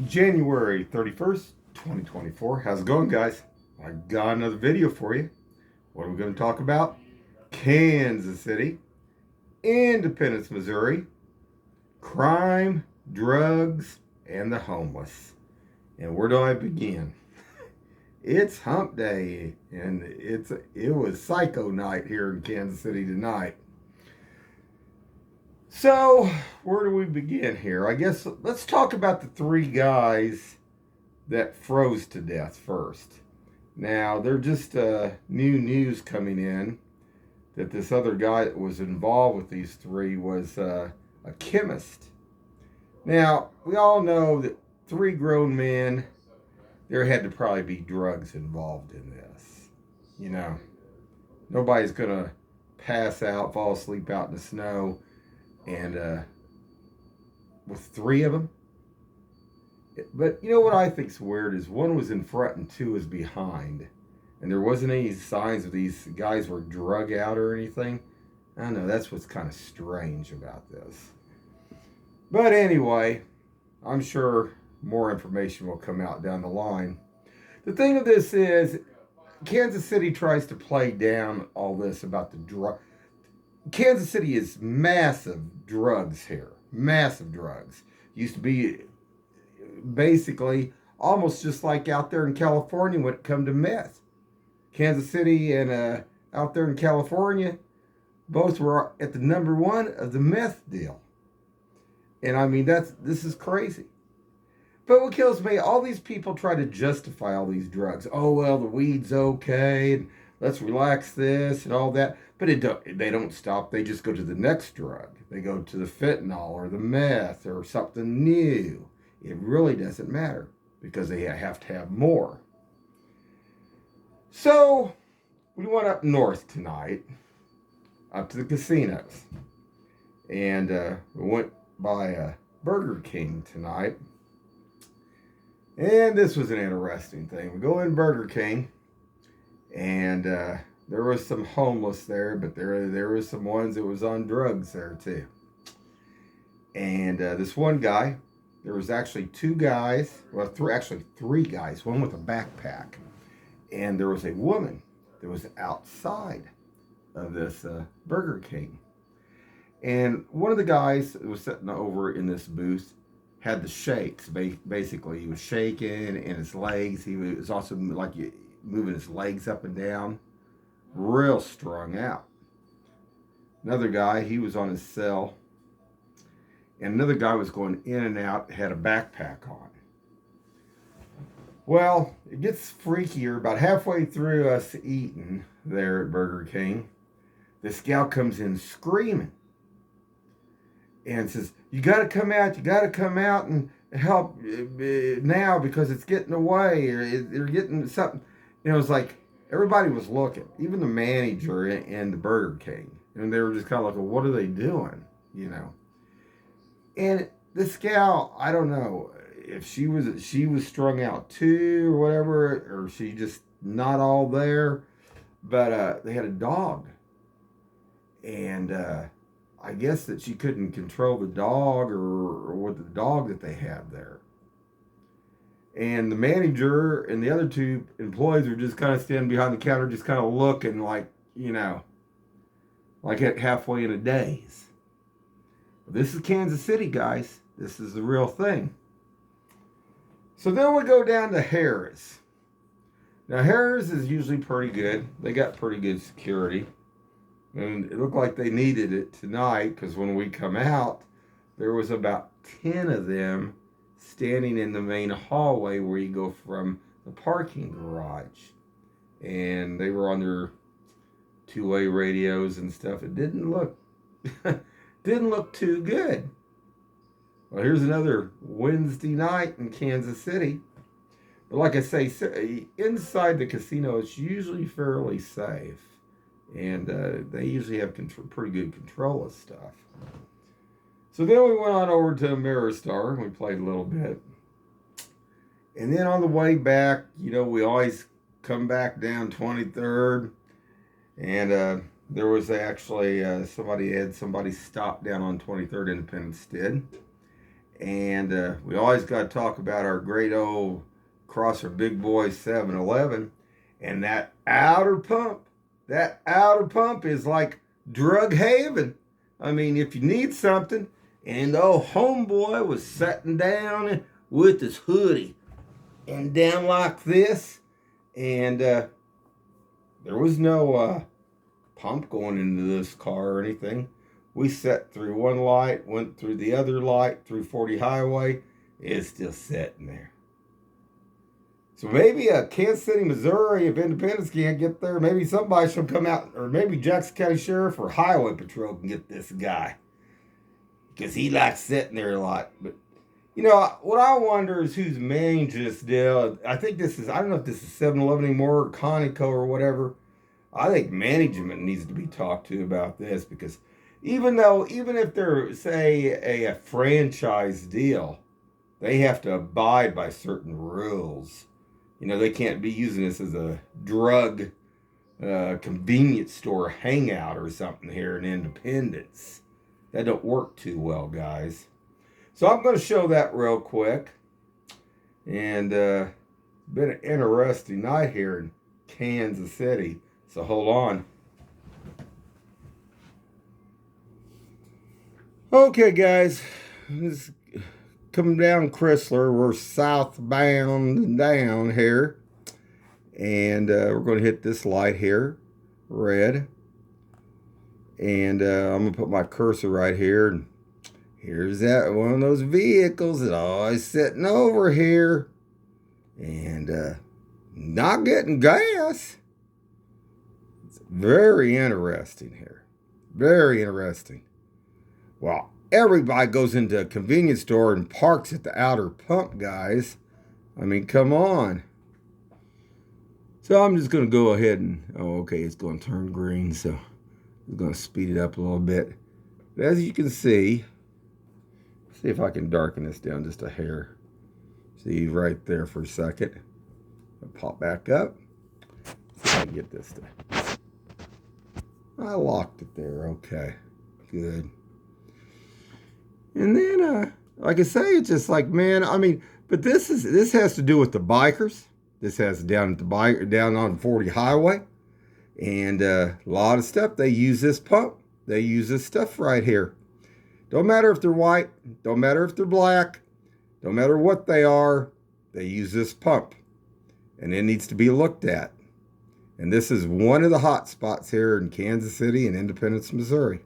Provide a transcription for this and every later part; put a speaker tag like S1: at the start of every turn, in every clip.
S1: January 31st, 2024. How's it going, guys? I got another video for you. What are we going to talk about? Kansas City, Independence, Missouri, crime, drugs, and the homeless. And where do I begin? It's hump day, and it was psycho night here in Kansas City tonight. So, where do we begin here? I guess let's talk about the three guys that froze to death first. Now, they're just new news coming in that this other guy that was involved with these three was a chemist. Now, we all know that three grown men, there had to probably be drugs involved in this. You know, nobody's going to pass out, fall asleep out in the snow, and with three of them. But you know what I think's weird is one was in front and two was behind, and there wasn't any signs of these guys were drug out or anything. I don't know. That's what's kind of strange about this. But anyway, I'm sure more information will come out down the line. The thing of this is, Kansas City tries to play down all this about the drug. Kansas City is massive drugs here. Massive drugs. Used to be basically almost just like out there in California when it come to meth. Kansas City and out there in California, both were at the number one of the meth deal. And I mean, this is crazy. But what kills me, all these people try to justify all these drugs. Oh, well, the weed's okay, and let's relax this and all that. But they don't stop. They just go to the next drug. They go to the fentanyl or the meth or something new. It really doesn't matter because they have to have more. So we went up north tonight, up to the casinos. And we went by Burger King tonight. And this was an interesting thing. We go in Burger King, and there was some homeless there, but there was some ones that was on drugs there too. And this one guy, there was actually two guys, well, three guys, one with a backpack, and there was a woman that was outside of this Burger King. And one of the guys that was sitting over in this booth had the shakes. Basically, he was shaking in his legs. He was also like moving his legs up and down, real strung out. Another guy, he was on his cell, and another guy was going in and out, had a backpack on. Well, it gets freakier. About halfway through us eating there at Burger King, this gal comes in screaming and says, you got to come out and help now because it's getting away, or they're getting something. You know, it's like everybody was looking, even the manager in the Burger King, and they were just kind of like, well, what are they doing, you know? And this gal, I don't know if she was strung out too or whatever, or she just not all there, but they had a dog, and I guess that she couldn't control the dog or with the dog that they had there. And the manager and the other two employees were just kind of standing behind the counter, just kind of looking like, you know, like at halfway in a daze. But this is Kansas City, guys. This is the real thing. So then we go down to Harrah's. Now, Harrah's is usually pretty good. They got pretty good security. And it looked like they needed it tonight because when we come out, there was about 10 of them standing in the main hallway where you go from the parking garage. And they were on their two-way radios and stuff. It didn't look too good. Well, here's another Wednesday night in Kansas City. But like I say, inside the casino, it's usually fairly safe. And they usually have pretty good control of stuff. So then we went on over to Ameristar and we played a little bit. And then on the way back, you know, we always come back down 23rd. And there was actually somebody stopped down on 23rd, Independence did. And we always got to talk about our great old Crosser Big Boy 7-Eleven. And that outer pump is like drug haven. I mean, if you need something, and the old homeboy was sitting down with his hoodie and down like this, and there was no pump going into this car or anything. We sat through one light, went through the other light, through 40 Highway. It's just sitting there. So maybe Kansas City, Missouri, if Independence can't get there, maybe somebody should come out, or maybe Jackson County Sheriff or Highway Patrol can get this guy. Because he likes sitting there a lot. But, you know, what I wonder is who's managing this deal. I think this is, I don't know if this is 7-Eleven anymore or Conoco or whatever. I think management needs to be talked to about this, because even if they're, say, a franchise deal, they have to abide by certain rules. You know, they can't be using this as a drug convenience store hangout or something here in Independence. That don't work too well, guys. So I'm going to show that real quick. And it's been an interesting night here in Kansas City. So hold on. Okay, guys. This coming down Chrysler. We're southbound down here. And we're going to hit this light here. Red. And I'm going to put my cursor right here. And here's that one of those vehicles that always sitting over here. And not getting gas. It's very interesting here. Very interesting. Well, everybody goes into a convenience store and parks at the outer pump, guys. I mean, come on. So I'm just going to go ahead and, it's going to turn green, so I'm going to speed it up a little bit. But as you can see if I can darken this down just a hair. See right there for a second. I'll pop back up. See if I can get this to. I locked it there. Okay, good. And then, like I say, it's just like, man, I mean, but this has to do with the bikers. This has down on 40 Highway. And a lot of stuff, they use this pump. They use this stuff right here. Don't matter if they're white. Don't matter if they're black. Don't matter what they are. They use this pump. And it needs to be looked at. And this is one of the hot spots here in Kansas City and Independence, Missouri.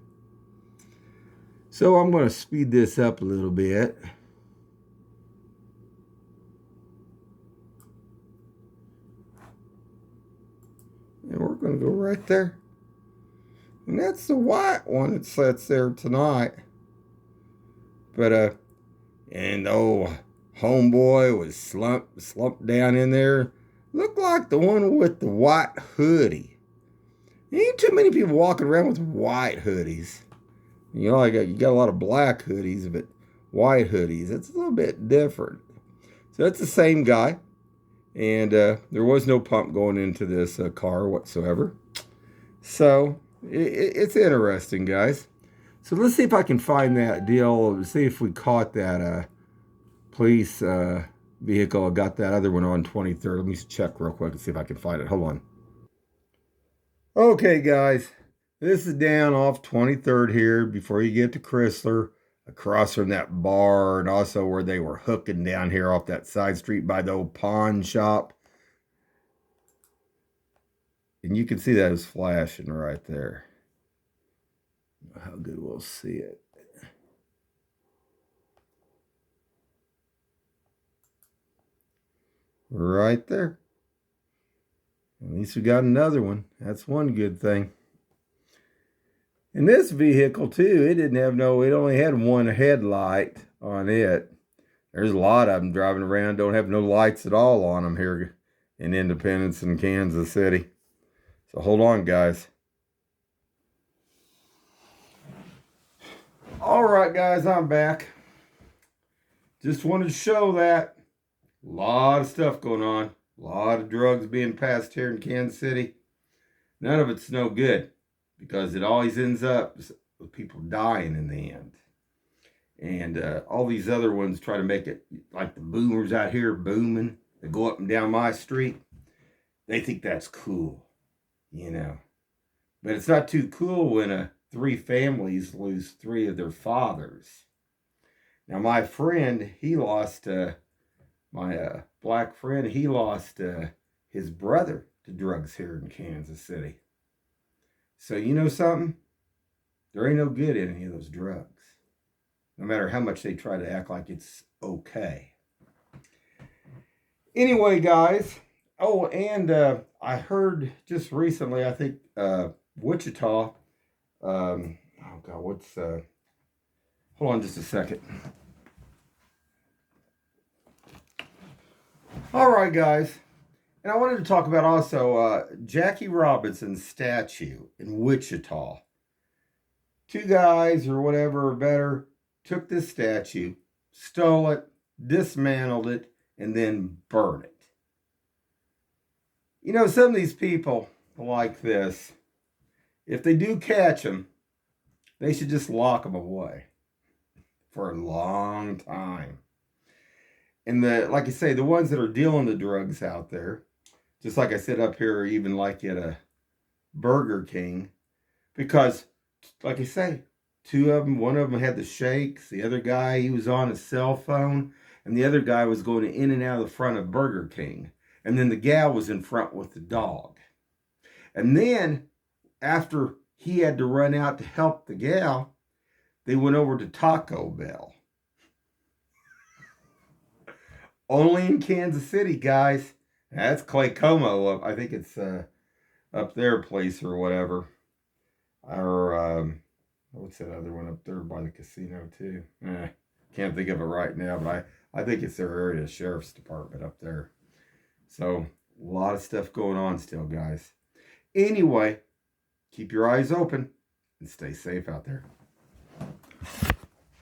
S1: So I'm going to speed this up a little bit. And we're going to go right there. And that's the white one that sits there tonight. But, homeboy was slumped down in there. Looked like the one with the white hoodie. Ain't too many people walking around with white hoodies. You know, you got a lot of black hoodies, but white hoodies, it's a little bit different. So that's the same guy. And there was no pump going into this car whatsoever. So it's interesting, guys. So let's see if I can find that deal. See if we caught that police vehicle. I got that other one on 23rd. Let me check real quick and see if I can find it. Hold on. Okay, guys. This is down off 23rd here before you get to Chrysler. Across from that bar, and also where they were hooking down here off that side street by the old pawn shop. And you can see that is flashing right there. How good we'll see it. Right there. At least we got another one. That's one good thing. And this vehicle too, it only had one headlight on it. There's a lot of them driving around, don't have no lights at all on them here in Independence and Kansas City. So hold on, guys. All right, guys, I'm back. Just wanted to show that. A lot of stuff going on. A lot of drugs being passed here in Kansas City. None of it's no good, because it always ends up with people dying in the end. And all these other ones try to make it like the boomers out here booming. They go up and down my street. They think that's cool, you know. But it's not too cool when 3 families lose 3 of their fathers. Now, my friend, he lost, my black friend, he lost his brother to drugs here in Kansas City. So, you know something? There ain't no good in any of those drugs, no matter how much they try to act like it's okay. Anyway, guys. Oh, and I heard just recently, I think Wichita. Oh God, what's? Hold on, just a second. All right, guys, and I wanted to talk about also Jackie Robinson's statue in Wichita. 2 guys or whatever or better took this statue, stole it, dismantled it, and then burned it. You know, some of these people like this, if they do catch them, they should just lock them away for a long time. And like I say, the ones that are dealing the drugs out there, just like I said up here, even like at a Burger King, because like I say, 2 of them, one of them had the shakes, the other guy, he was on his cell phone, and the other guy was going in and out of the front of Burger King. And then the gal was in front with the dog. And then after he had to run out to help the gal, they went over to Taco Bell. Only in Kansas City, guys. That's Clay Como. I think it's up their place or whatever. Or what's that other one up there by the casino too? Can't think of it right now, but I think it's their area sheriff's department up there. So a lot of stuff going on still, guys. Anyway, keep your eyes open and stay safe out there.